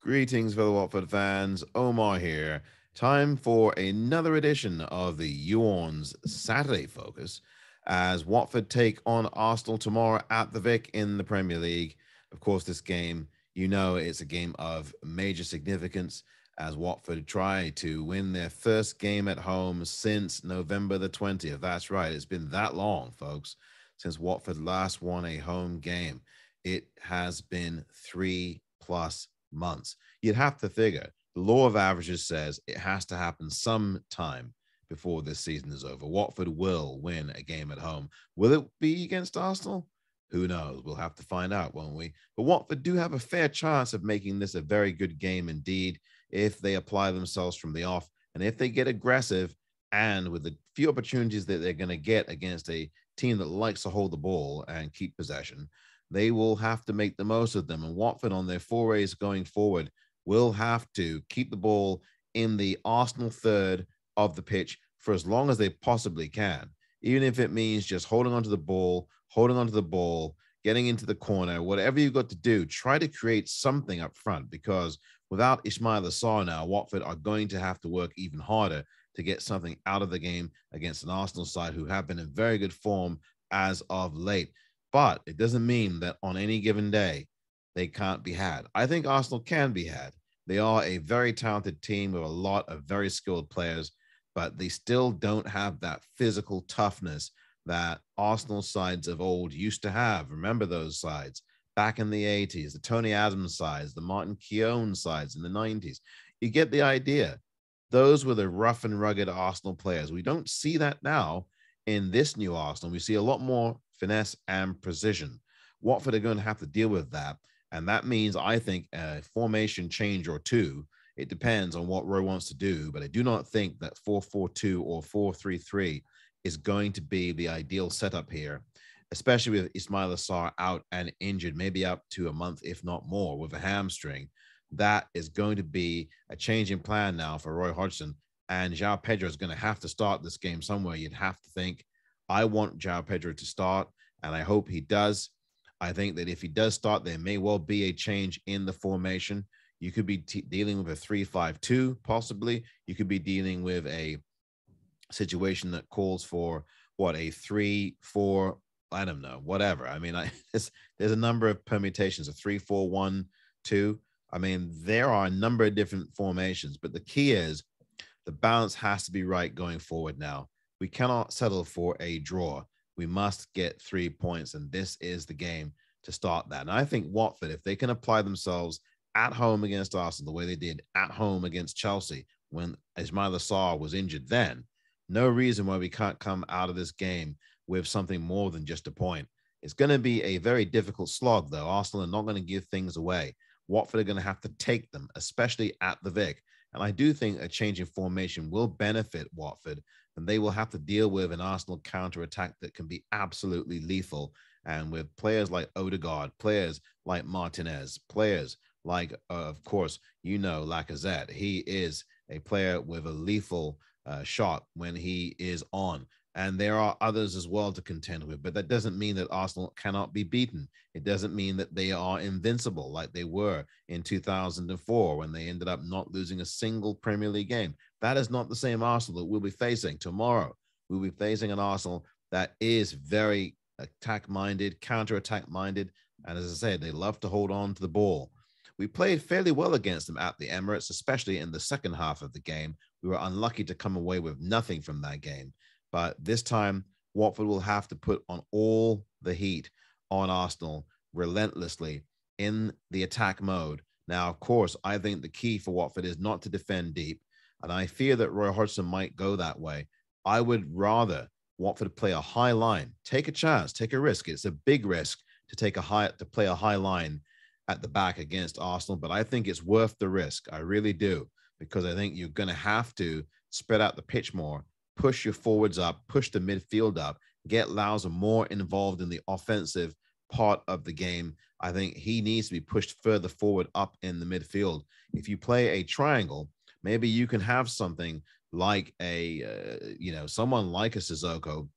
Greetings, fellow Watford fans. Omar here. Time for another edition of the Orns Saturday Focus as Watford take on Arsenal tomorrow at the Vic in the Premier League. Of course, this game, it's a game of major significance as Watford try to win their first game at home since November the 20th. That's right, it's been that long, folks, since Watford last won a home game. It has been 3+ months. You'd have to figure the law of averages says it has to happen sometime before this season is over. Watford will win a game at home. Will it be against Arsenal? Who knows? We'll have to find out, won't we? But Watford do have a fair chance of making this a very good game indeed if they apply themselves from the off and if they get aggressive and with the few opportunities that they're going to get against a team that likes to hold the ball and keep possession, they will have to make the most of them. And Watford on their forays going forward will have to keep the ball in the Arsenal third of the pitch for as long as they possibly can, even if it means just holding onto the ball, getting into the corner, whatever you've got to do, try to create something up front because without Ismail Assar now, Watford are going to have to work even harder to get something out of the game against an Arsenal side who have been in very good form as of late. But it doesn't mean that on any given day, they can't be had. I think Arsenal can be had. They are a very talented team with a lot of very skilled players, but they still don't have that physical toughness that Arsenal sides of old used to have. Remember those sides back in the 80s, the Tony Adams sides, the Martin Keown sides in the 90s. You get the idea. Those were the rough and rugged Arsenal players. We don't see that now in this new Arsenal. We see a lot more finesse and precision. Watford are going to have to deal with that. And that means, I think, a formation change or two. It depends on what Roy wants to do, but I do not think that 4-4-2 or 4-3-3 is going to be the ideal setup here, especially with Ismail Assar out and injured, maybe up to a month, if not more, with a hamstring. That is going to be a change in plan now for Roy Hodgson. And João Pedro is going to have to start this game somewhere. You'd have to think, I want João Pedro to start, and I hope he does. I think that if he does start, there may well be a change in the formation. You could be dealing with a 3-5-2, possibly. You could be dealing with a situation that calls for, a 3-4, I don't know, whatever. I mean, there's a number of permutations, a 3-4-1-2. I mean, there are a number of different formations, but the key is the balance has to be right going forward now. We cannot settle for a draw. We must get 3 points, and this is the game to start that. And I think Watford, if they can apply themselves at home against Arsenal the way they did at home against Chelsea when Ismail Assar was injured then, no reason why we can't come out of this game with something more than just a point. It's going to be a very difficult slog, though. Arsenal are not going to give things away. Watford are going to have to take them, especially at the Vic. And I do think a change in formation will benefit Watford, and they will have to deal with an Arsenal counterattack that can be absolutely lethal. And with players like Odegaard, players like Martinez, players like, of course, Lacazette. He is a player with a lethal shot when he is on. And there are others as well to contend with, but that doesn't mean that Arsenal cannot be beaten. It doesn't mean that they are invincible like they were in 2004 when they ended up not losing a single Premier League game. That is not the same Arsenal that we'll be facing tomorrow. We'll be facing an Arsenal that is very attack-minded, counter-attack-minded, and as I said, they love to hold on to the ball. We played fairly well against them at the Emirates, especially in the second half of the game. We were unlucky to come away with nothing from that game. But this time, Watford will have to put on all the heat on Arsenal relentlessly in the attack mode. Now, of course, I think the key for Watford is not to defend deep. And I fear that Roy Hodgson might go that way. I would rather Watford play a high line, take a chance, take a risk. It's a big risk to play a high line at the back against Arsenal, but I think it's worth the risk. I really do, because I think you're going to have to spread out the pitch more, push your forwards up, push the midfield up, get Lauza more involved in the offensive part of the game. I think he needs to be pushed further forward up in the midfield. If you play a triangle, maybe you can have something like someone like a Sissoko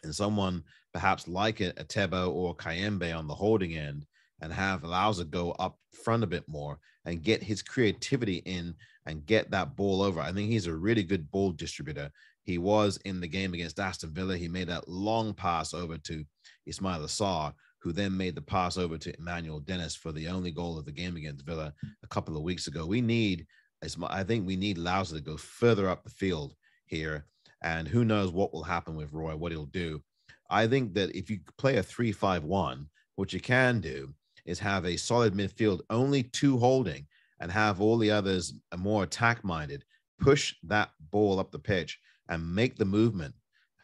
and someone perhaps like a Tebo or Kayembe on the holding end and have allows to go up front a bit more and get his creativity in and get that ball over. I think he's a really good ball distributor. He was in the game against Aston Villa. He made that long pass over to Ismail Assar, who then made the pass over to Emmanuel Dennis for the only goal of the game against Villa a couple of weeks ago. I think we need Louza to go further up the field here. And who knows what will happen with Roy, what he'll do. I think that if you play a 3-5-1, what you can do is have a solid midfield, only two holding, and have all the others more attack-minded, push that ball up the pitch and make the movement,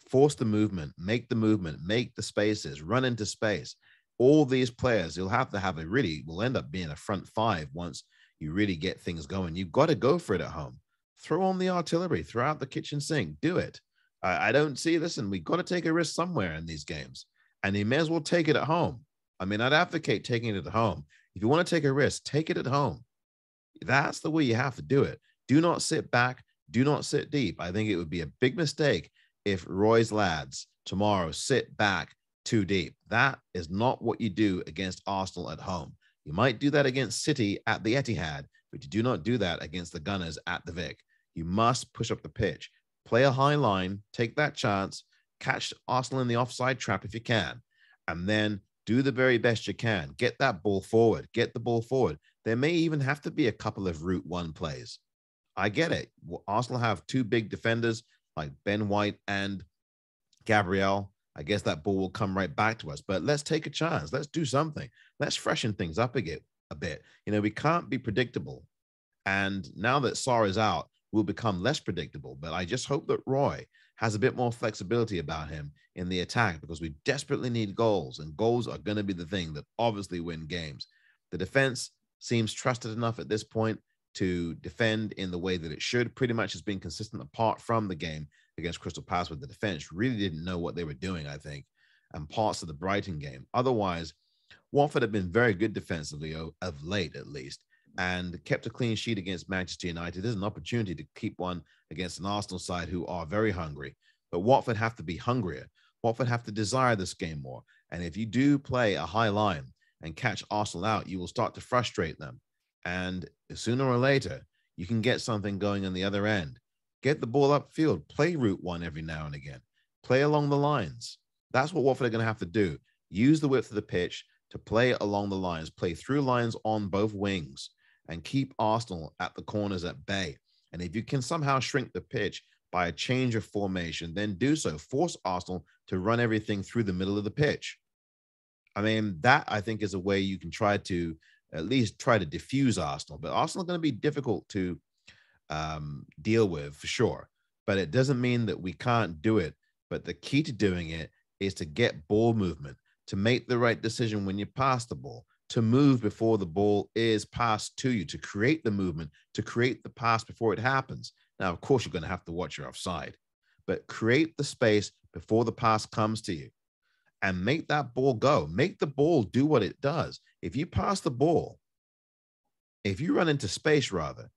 force the movement, make the spaces, run into space. All these players, you'll have to have will end up being a front five once you really get things going. You've got to go for it at home. Throw on the artillery, throw out the kitchen sink, do it. I don't see, listen, we've got to take a risk somewhere in these games, and you may as well take it at home. I mean, I'd advocate taking it at home. If you want to take a risk, take it at home. That's the way you have to do it. Do not sit back. Do not sit deep. I think it would be a big mistake if Roy's lads tomorrow sit back too deep. That is not what you do against Arsenal at home. You might do that against City at the Etihad, but you do not do that against the Gunners at the Vic. You must push up the pitch, play a high line, take that chance, catch Arsenal in the offside trap if you can, and then do the very best you can. Get that ball forward. Get the ball forward. There may even have to be a couple of route one plays. I get it. Arsenal have two big defenders like Ben White and Gabriel. I guess that ball will come right back to us, but let's take a chance. Let's do something. Let's freshen things up a bit. You know, we can't be predictable. And now that Sarr is out, we'll become less predictable. But I just hope that Roy has a bit more flexibility about him in the attack, because we desperately need goals, and goals are going to be the thing that obviously win games. The defense seems trusted enough at this point to defend in the way that it should. Pretty much has been consistent apart from the game against Crystal Palace, with the defense really didn't know what they were doing, I think, and parts of the Brighton game. Otherwise, Watford have been very good defensively of late, at least, and kept a clean sheet against Manchester United. There's an opportunity to keep one against an Arsenal side who are very hungry, but Watford have to be hungrier. Watford have to desire this game more. And if you do play a high line and catch Arsenal out, you will start to frustrate them. And sooner or later, you can get something going on the other end. Get the ball upfield, play route one every now and again, play along the lines. That's what Watford are going to have to do. Use the width of the pitch to play along the lines, play through lines on both wings, and keep Arsenal at the corners at bay. And if you can somehow shrink the pitch by a change of formation, then do so. Force Arsenal to run everything through the middle of the pitch. I mean, that I think is a way you can try to at least try to diffuse Arsenal. But Arsenal are going to be difficult to deal with for sure. But it doesn't mean that we can't do it. But the key to doing it is to get ball movement, to make the right decision when you pass the ball, to move before the ball is passed to you, to create the movement, to create the pass before it happens. Now, of course, you're going to have to watch your offside, but create the space before the pass comes to you and make that ball go. Make the ball do what it does. If you pass the ball, if you run into space, rather,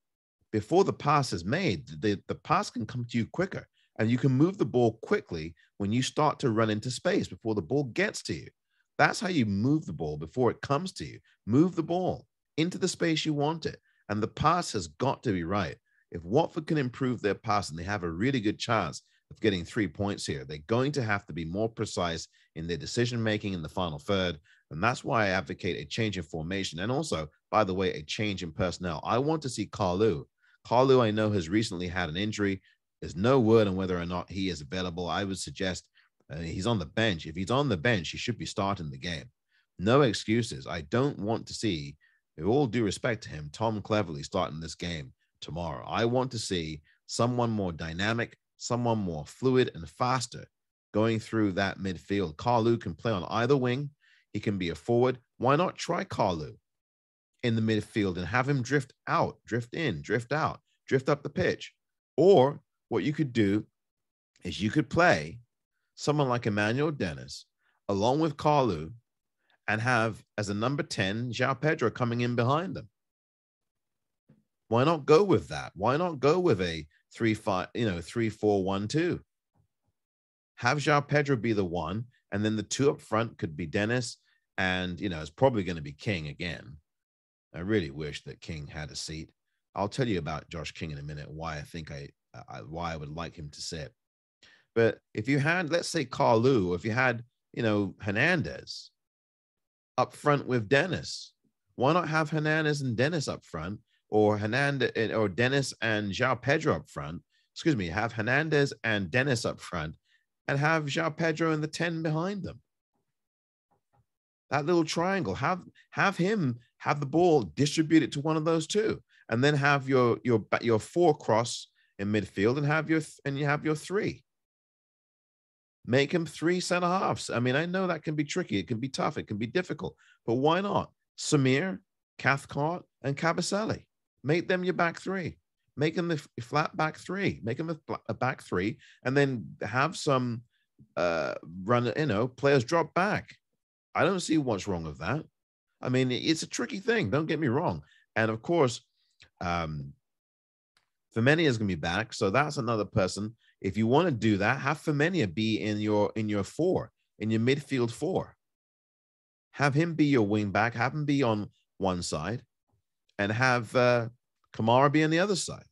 before the pass is made, the pass can come to you quicker, and you can move the ball quickly when you start to run into space before the ball gets to you. That's how you move the ball before it comes to you. Move the ball into the space you want it, and the pass has got to be right. If Watford can improve their pass, and they have a really good chance of getting 3 points here, they're going to have to be more precise in their decision-making in the final third. And that's why I advocate a change in formation. And also, by the way, a change in personnel. I want to see Carlu. Carlu, I know, has recently had an injury. There's no word on whether or not he is available. I would suggest he's on the bench. If he's on the bench, he should be starting the game. No excuses. I don't want to see, with all due respect to him, Tom Cleverley starting this game tomorrow. I want to see someone more dynamic, someone more fluid and faster going through that midfield. Carlu can play on either wing. He can be a forward. Why not try Carlu in the midfield and have him drift out, drift in, drift out, drift up the pitch? Or what you could do is you could play someone like Emmanuel Dennis along with Carlu and have as a number 10, João Pedro coming in behind them. Why not go with that? Why not go with a 3-4-1-2? Have João Pedro be the one, and then the two up front could be Dennis And, it's probably going to be King again. I really wish that King had a seat. I'll tell you about Josh King in a minute, why I think why I would like him to sit. But if you had, let's say, Carlu, or if you had, Hernandez up front with Dennis, why not have Hernandez and Dennis up front, or Hernandez or Dennis and João Pedro up front? Excuse me, have Hernandez and Dennis up front and have João Pedro in the 10 behind them. That little triangle, have him have the ball, distribute it to one of those two, and then have your 4 cross in midfield and you have your 3. Make him 3 center halves. I mean, I know that can be tricky. It can be tough. It can be difficult. But why not? Samir, Cathcart, and Kabasele. Make them your back 3. Make them the flat back 3. Make them a back 3, and then have some players drop back. I don't see what's wrong with that. I mean, it's a tricky thing. Don't get me wrong. And of course, Femenia is going to be back, so that's another person. If you want to do that, have Femenia be in your 4, in your midfield 4. Have him be your wing back. Have him be on one side, and have Kamara be on the other side.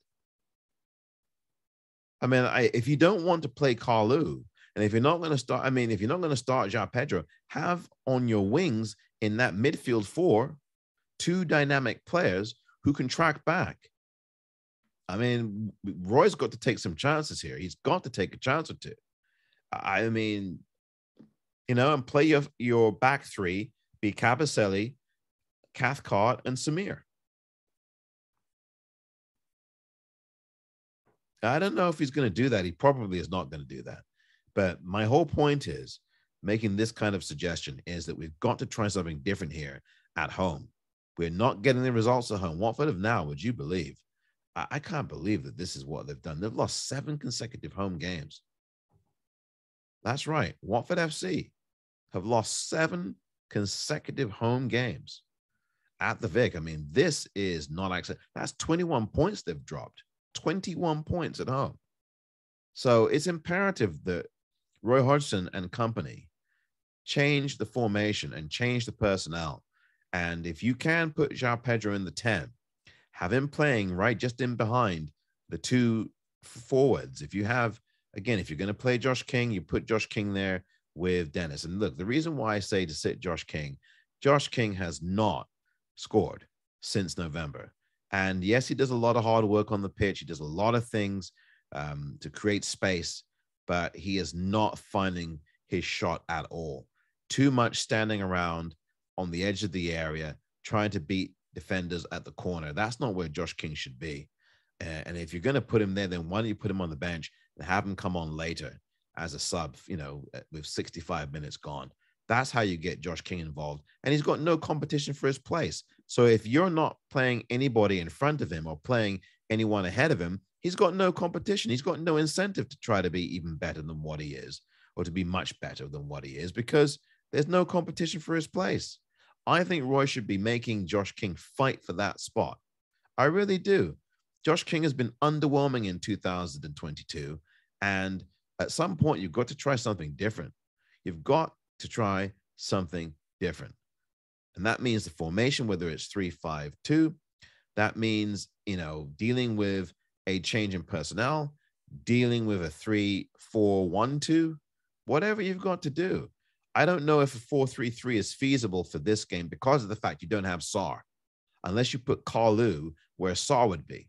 I mean, if you don't want to play Carlu, and if you're not going to start, if you're not going to start João Pedro, have on your wings in that midfield 4, 2 dynamic players who can track back. I mean, Roy's got to take some chances here. He's got to take a chance or 2. I mean, and play your back 3, be Kabasele, Cathcart, and Samir. I don't know if he's going to do that. He probably is not going to do that. But my whole point is making this kind of suggestion is that we've got to try something different here at home. We're not getting the results at home. Watford have now, would you believe? I can't believe that this is what they've done. They've lost 7 consecutive home games. That's right. Watford FC have lost 7 consecutive home games at the Vic. I mean, this is not acceptable. That's 21 points they've dropped. 21 points at home. So it's imperative that Roy Hodgson and company change the formation and change the personnel. And if you can put João Pedro in the 10, have him playing right just in behind the 2 forwards. If you have, again, if you're going to play Josh King, you put Josh King there with Dennis. And look, the reason why I say to sit Josh King has not scored since November. And yes, he does a lot of hard work on the pitch. He does a lot of things to create space, but he is not finding his shot at all. Too much standing around on the edge of the area, trying to beat defenders at the corner. That's not where Josh King should be. And if you're going to put him there, then why don't you put him on the bench and have him come on later as a sub, with 65 minutes gone. That's how you get Josh King involved. And he's got no competition for his place. So if you're not playing anybody in front of him or playing anyone ahead of him, he's got no competition. He's got no incentive to try to be even better than what he is, or to be much better than what he is, because there's no competition for his place. I think Roy should be making Josh King fight for that spot. I really do. Josh King has been underwhelming in 2022. And at some point, you've got to try something different. You've got to try something different. And that means the formation, whether it's 3-5-2, that means, dealing with a change in personnel, dealing with a 3-4-1-2, whatever you've got to do. I don't know if a 4-3-3 is feasible for this game because of the fact you don't have Sarr, unless you put Carlu where Sarr would be.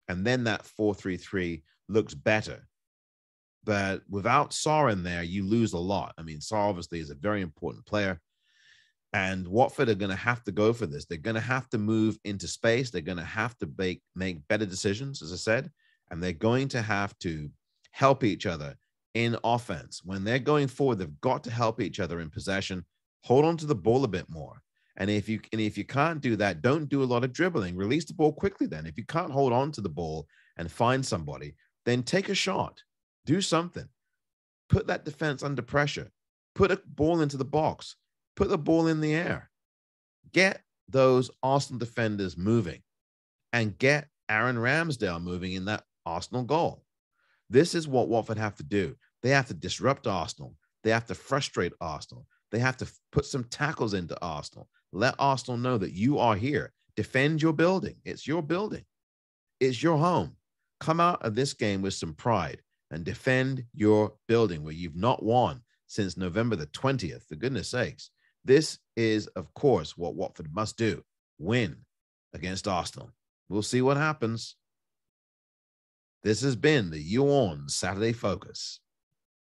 And then that 4-3-3 looks better. But without Sarr in there, you lose a lot. I mean, Sarr obviously is a very important player. And Watford are going to have to go for this. They're going to have to move into space. They're going to have to make better decisions, as I said. And they're going to have to help each other in offense. When they're going forward, they've got to help each other in possession. Hold on to the ball a bit more. And if you can't do that, don't do a lot of dribbling. Release the ball quickly then. If you can't hold on to the ball and find somebody, then take a shot. Do something. Put that defense under pressure. Put a ball into the box. Put the ball in the air. Get those Arsenal defenders moving and get Aaron Ramsdale moving in that Arsenal goal. This is what Watford have to do. They have to disrupt Arsenal. They have to frustrate Arsenal. They have to put some tackles into Arsenal. Let Arsenal know that you are here. Defend your building. It's your building. It's your home. Come out of this game with some pride and defend your building where you've not won since November the 20th. For goodness sakes. This is, of course, what Watford must do. Win against Arsenal. We'll see what happens. This has been the Orns Saturday Focus.